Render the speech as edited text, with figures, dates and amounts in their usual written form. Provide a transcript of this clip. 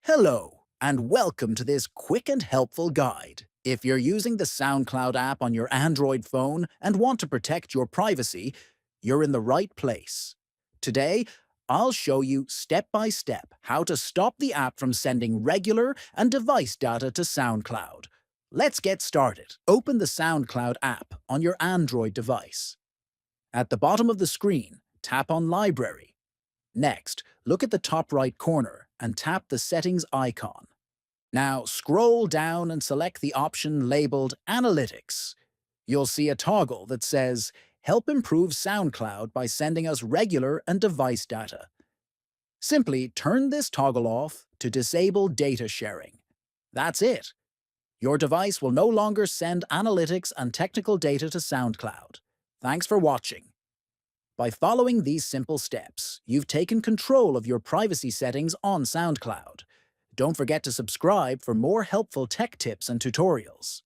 Hello, and welcome to this quick and helpful guide. If you're using the SoundCloud app on your Android phone and want to protect your privacy, you're in the right place. Today, I'll show you step by step how to stop the app from sending regular and device data to SoundCloud. Let's get started. Open the SoundCloud app on your Android device. At the bottom of the screen, tap on Library. Next, look at the top right corner and tap the Settings icon. Now scroll down and select the option labeled Analytics. You'll see a toggle that says, Help improve SoundCloud by sending us regular and device data. Simply turn this toggle off to disable data sharing. That's it. Your device will no longer send analytics and technical data to SoundCloud. Thanks for watching. By following these simple steps, you've taken control of your privacy settings on SoundCloud. Don't forget to subscribe for more helpful tech tips and tutorials.